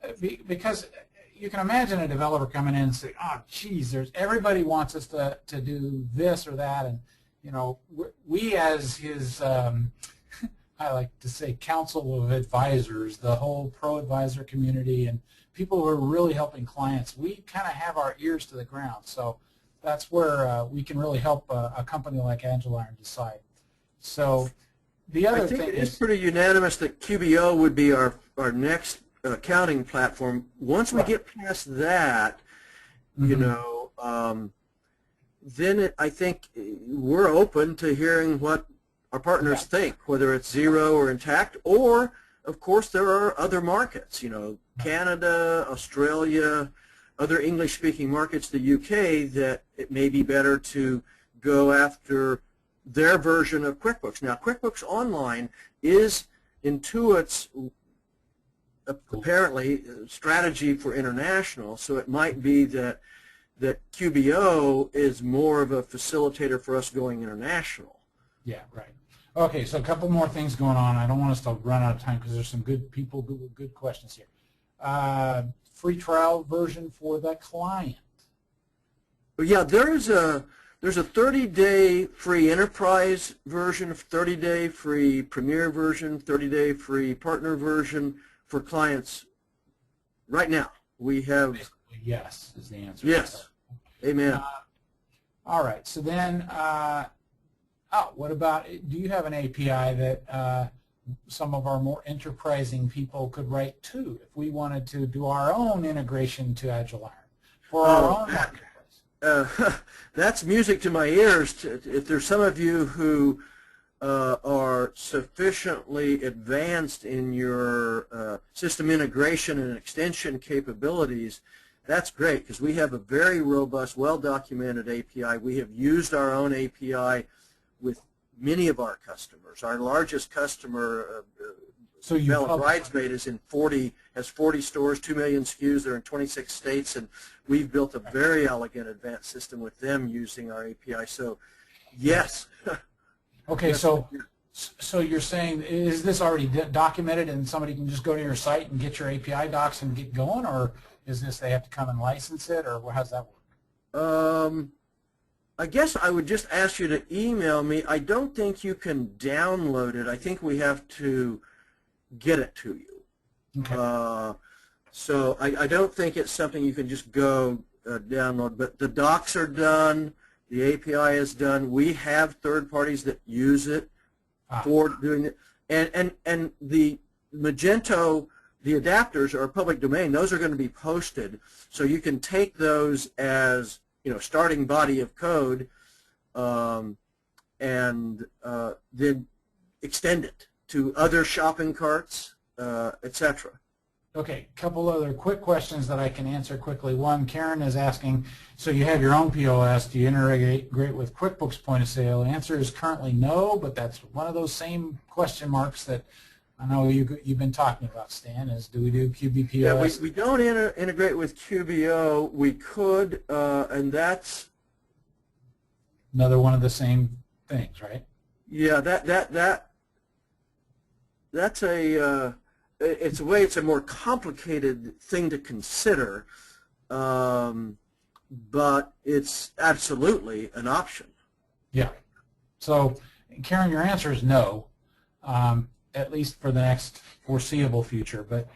because you can imagine a developer coming in and saying, oh, geez, everybody wants us to do this or that. And, we as his, I like to say, council of advisors, the whole pro advisor community and people who are really helping clients, we kind of have our ears to the ground. So that's where we can really help a company like Agiliron decide. So the other thing it is pretty unanimous that QBO would be our next accounting platform. Once we get past that, then I think we're open to hearing what our partners think, whether it's zero or intact, or of course there are other markets, Canada, Australia, other English-speaking markets, the UK, that it may be better to go after their version of QuickBooks. Now, QuickBooks Online is Intuit's apparently strategy for international, so it might be that QBO is more of a facilitator for us going international. Yeah, right. Okay, so a couple more things going on. I don't want us to run out of time because there's some good people, good questions here. Free trial version for the client. Yeah, there's a 30-day free enterprise version, 30-day free premier version, 30-day free partner version for clients right now. We have... Basically, yes is the answer. Yes. Amen. All right. So then, what about, do you have an API that some of our more enterprising people could write to if we wanted to do our own integration to Agiliron for our own marketplace? That's music to my ears. If there's some of you who are sufficiently advanced in your system integration and extension capabilities, that's great because we have a very robust, well-documented API. We have used our own API with many of our customers. Our largest customer, Bella Bridesmaid, is has 40 stores, 2 million SKUs. They're in 26 states, and we've built a very elegant, advanced system with them using our API. So, yes. Okay, yes, so you're saying, is this already documented and somebody can just go to your site and get your API docs and get going, or is this they have to come and license it, or how's that work? I guess I would just ask you to email me. I don't think you can download it. I think we have to get it to you. Okay. So I don't think it's something you can just go download, but the docs are done. The API is done. We have third parties that use it for doing it. And the Magento, the adapters are public domain. Those are going to be posted. So you can take those as, starting body of code and then extend it to other shopping carts, etc. Okay, a couple other quick questions that I can answer quickly. One, Karen is asking, so you have your own POS. Do you integrate with QuickBooks point of sale? The answer is currently no, but that's one of those same question marks that I know you've been talking about, Stan, is do we do QBPOS? Yeah, we don't integrate with QBO. We could, and that's another one of the same things, right? Yeah, that's it's a more complicated thing to consider, but it's absolutely an option. Yeah. So, Karen, your answer is no, at least for the next foreseeable future, but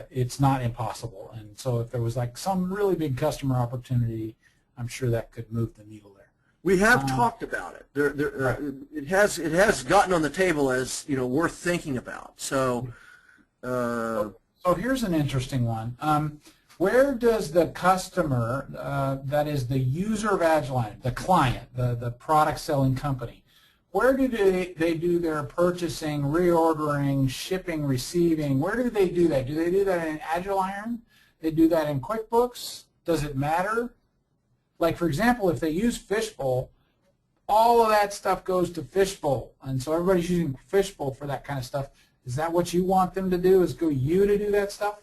it's not impossible. And so if there was like some really big customer opportunity, I'm sure that could move the needle there. We have talked about it. Right. It has gotten on the table as worth thinking about. So here's an interesting one. Where does the customer, that is the user of Agiliron, the client, the product selling company, where do they do their purchasing, reordering, shipping, receiving? Where do they do that? Do they do that in Agiliron? They do that in QuickBooks? Does it matter? Like, for example, if they use Fishbowl, all of that stuff goes to Fishbowl, and so everybody's using Fishbowl for that kind of stuff. Is that what you want them to do, is go you to do that stuff?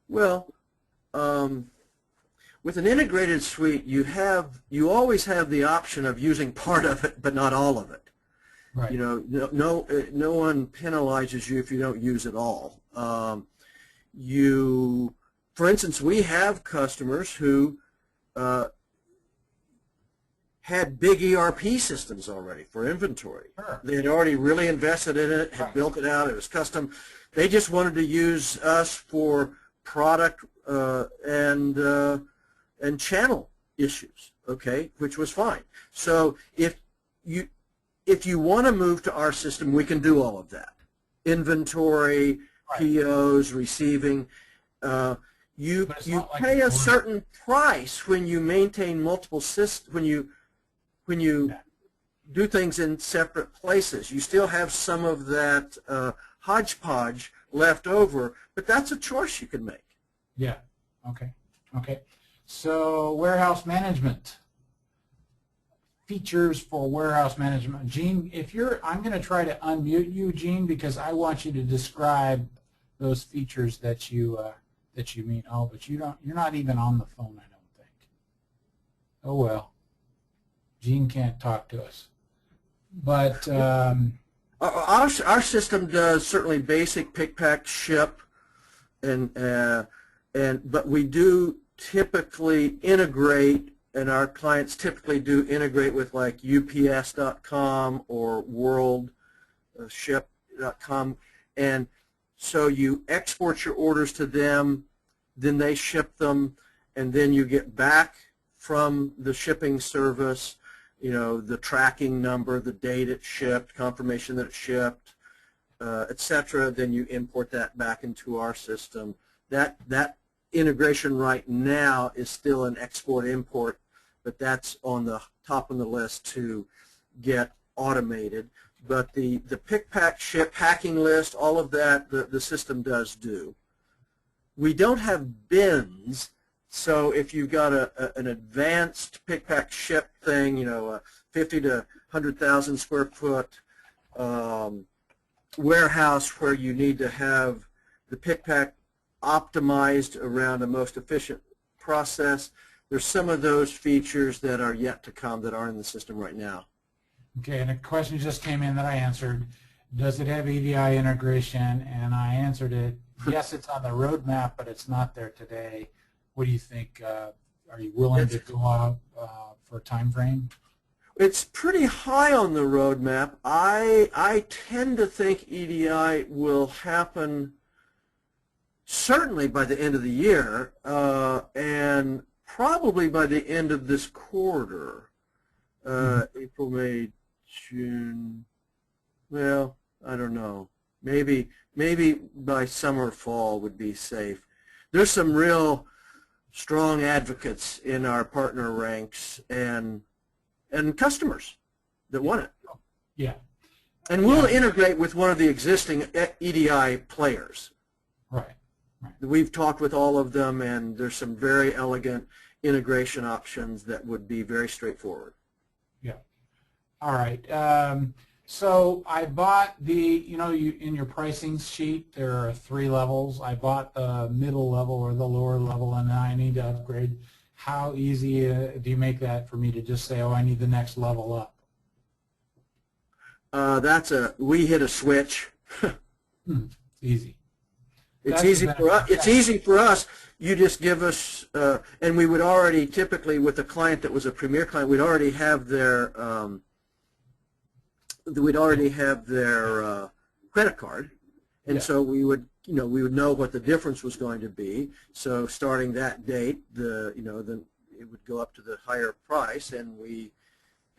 Well, with an integrated suite, you always have the option of using part of it, but not all of it. Right. No one penalizes you if you don't use it all. For instance, we have customers who had big ERP systems already for inventory. Sure. They had already really invested in it, had built it out, it was custom. They just wanted to use us for product and channel issues, okay, which was fine. So if you want to move to our system, we can do all of that. Inventory, right. POs, receiving. You pay a certain price when you maintain multiple systems, when you do things in separate places. You still have some of that hodgepodge left over, but that's a choice you can make. Yeah. Okay. Okay. So warehouse management. Features for warehouse management. Gene, I'm going to try to unmute you, Gene, because I want you to describe those features that you mean. Oh, but you're not even on the phone, I don't think. Oh well. Gene can't talk to us. But our system does certainly basic pick, pack, ship, but we do typically integrate, and our clients typically do integrate with like UPS.com or WorldShip.com, and so you export your orders to them, then they ship them, and then you get back from the shipping service, the tracking number, the date it shipped, confirmation that it shipped, etc. Then you import that back into our system. That integration right now is still an export-import, but that's on the top of the list to get automated. But the pick, pack, ship, packing list, all of that, the system does do. we don't have bins, so if you've got an advanced pick, pack, ship thing, you know, a 50 to 100,000 square foot warehouse where you need to have the pick, pack optimized around a most efficient process, there's some of those features that are yet to come that are in the system right now. Okay, and a question just came in that I answered. Does it have EDI integration? And I answered it, yes, it's on the roadmap, but it's not there today. What do you think? Are you willing to go out for a time frame? It's pretty high on the roadmap. I tend to think EDI will happen certainly by the end of the year and probably by the end of this quarter. April, May, June. Well, I don't know. Maybe by summer, fall would be safe. There's some real strong advocates in our partner ranks and customers that want it. Yeah. And we'll integrate with one of the existing EDI players. Right. Right. We've talked with all of them, and there's some very elegant integration options that would be very straightforward. Yeah. All right. So I bought the, you know, in your pricing sheet, there are 3 levels. I bought the middle level or the lower level, and I need to upgrade. How easy do you make that for me to just say, oh, I need the next level up? We hit a switch. Easy. It's easy for us. It's easy for us. You just give us, and we would already typically with a client that was a premier client, we'd already have their credit card, and so we would, we would know what the difference was going to be. So starting that date, then it would go up to the higher price, and we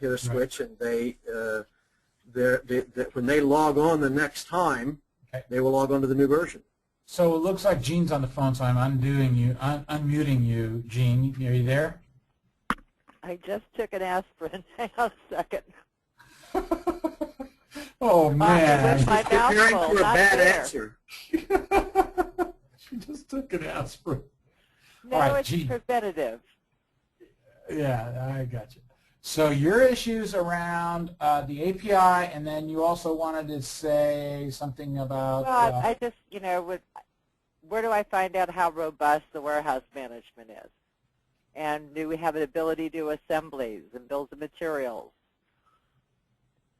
hit a switch, and when they log on the next time, they will log on to the new version. So it looks like Gene's on the phone, so I'm unmuting you, Gene. Are you there? I just took an aspirin. Hang on a second. Oh, man. With my mouth Preparing full, for a not bad there. answer. She just took an aspirin. No, All right, it's Gene. preventative. Yeah, I got you. So your issues around the API, and then you also wanted to say something about... Well, I just, where do I find out how robust the warehouse management is? And do we have an ability to do assemblies and bills of materials?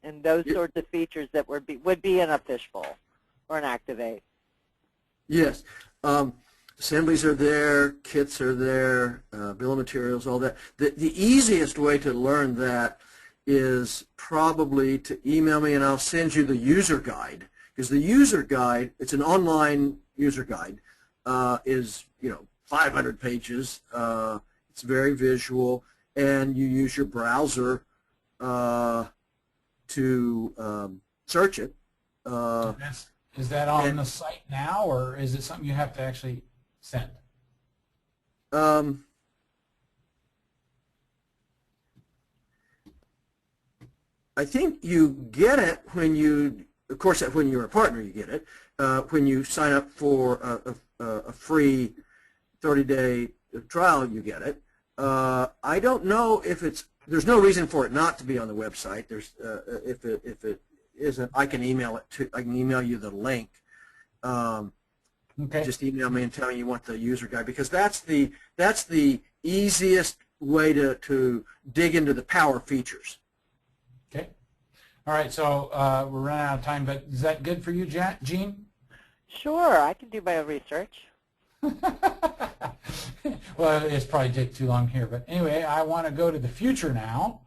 And those sorts of features that would be in a fishbowl or an Activate. Yes. Assemblies are there, kits are there, bill of materials, all that. The easiest way to learn that is probably to email me, and I'll send you the user guide. Because the user guide, it's an online user guide, is 500 pages. It's very visual, and you use your browser to search it. Is that on the site now, or is it something you have to actually send? I think you get it when you, of course, when you're a partner, you get it. When you sign up for a free 30-day trial, you get it. I don't know if there's no reason for it not to be on the website. If it isn't, I can email you the link. Okay. Just email me and tell me you want the user guide, because that's the easiest way to dig into the power features. Okay. All right. So we're running out of time, but is that good for you, Gene? Sure, I can do my own research. Well, it's probably take too long here, but anyway, I want to go to the future now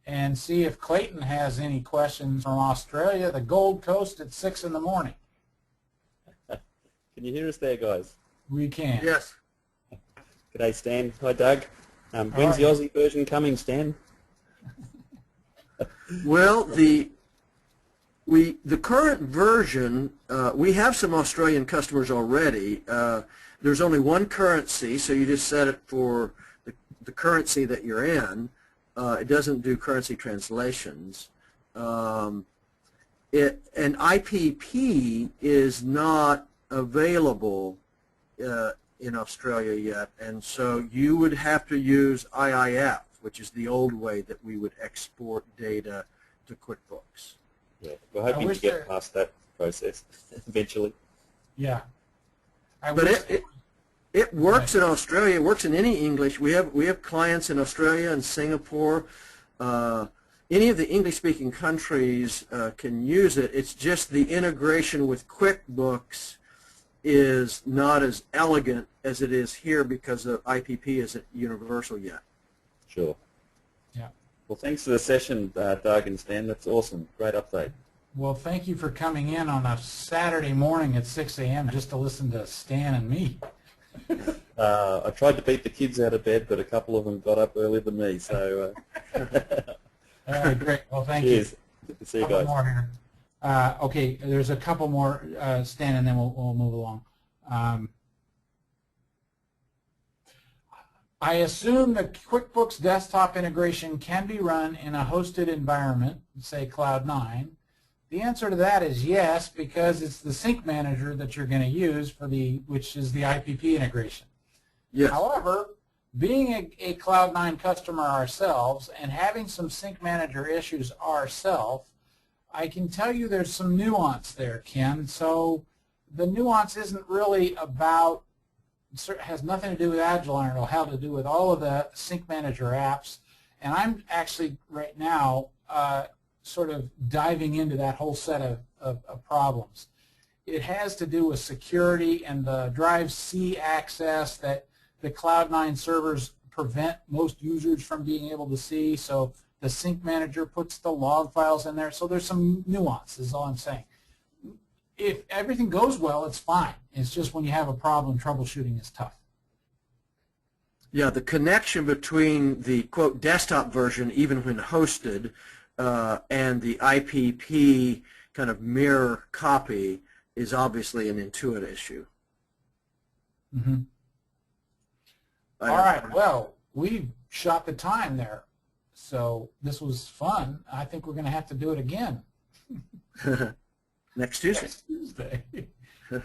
and see if Clayton has any questions from Australia, the Gold Coast at 6 in the morning. Can you hear us there, guys? We can. Yes. G'day, Stan. Hi, Doug. When's the Aussie version coming, Stan? Well, the current version, we have some Australian customers already. There's only one currency, so you just set it for the currency that you're in. It doesn't do currency translations. An IPP is not available in Australia yet, and so you would have to use IIF, which is the old way that we would export data to QuickBooks. Yeah, we're hoping to get past that process eventually. Yeah. But it works in Australia. It works in any English. We have clients in Australia and Singapore. Any of the English-speaking countries can use it. It's just the integration with QuickBooks is not as elegant as it is here because the IPP isn't universal yet. Sure. Yeah. Well, thanks for the session, Doug and Stan. That's awesome. Great update. Well, thank you for coming in on a Saturday morning at 6 a.m. just to listen to Stan and me. I tried to beat the kids out of bed, but a couple of them got up earlier than me. So. All right, great. Well, thank Cheers. you. Good to see you Couple guys. more here. Okay, there's a couple more, Stan, and then we'll move along. I assume the QuickBooks desktop integration can be run in a hosted environment, say Cloud9. The answer to that is yes, because it's the sync manager that you're going to use for which is the IPP integration. Yes. However, being a Cloud9 customer ourselves and having some sync manager issues ourselves, I can tell you there's some nuance there, Ken. So the nuance isn't really about, has nothing to do with Agiliron. It'll have to do with all of the sync manager apps. And I'm actually right now sort of diving into that whole set of problems. It has to do with security and the Drive C access that the Cloud9 servers prevent most users from being able to see. So the sync manager puts the log files in there. So there's some nuance, is all I'm saying. If everything goes well, it's fine. It's just when you have a problem, troubleshooting is tough. Yeah, the connection between the, quote, desktop version, even when hosted, and the IPP kind of mirror copy is obviously an Intuit issue. Mm-hmm. All right, well, we shot the time there, so this was fun. I think we're going to have to do it again. Next Tuesday. Next Tuesday.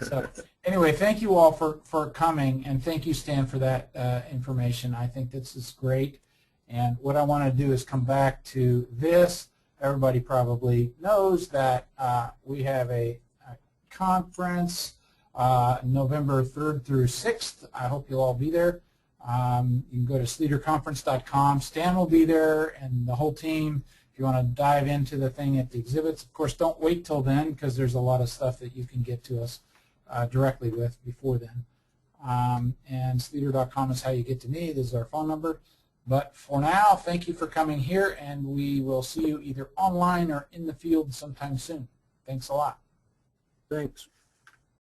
So anyway, thank you all for coming, and thank you, Stan, for that information. I think this is great, and what I want to do is come back to this. Everybody probably knows that we have a conference November 3rd through 6th. I hope you'll all be there. You can go to sleeterconference.com. Stan will be there and the whole team if you want to dive into the thing at the exhibits. Of course, don't wait till then because there's a lot of stuff that you can get to us directly with before then. And sleeter.com is how you get to me. This is our phone number. But for now, thank you for coming here, and we will see you either online or in the field sometime soon. Thanks a lot. Thanks.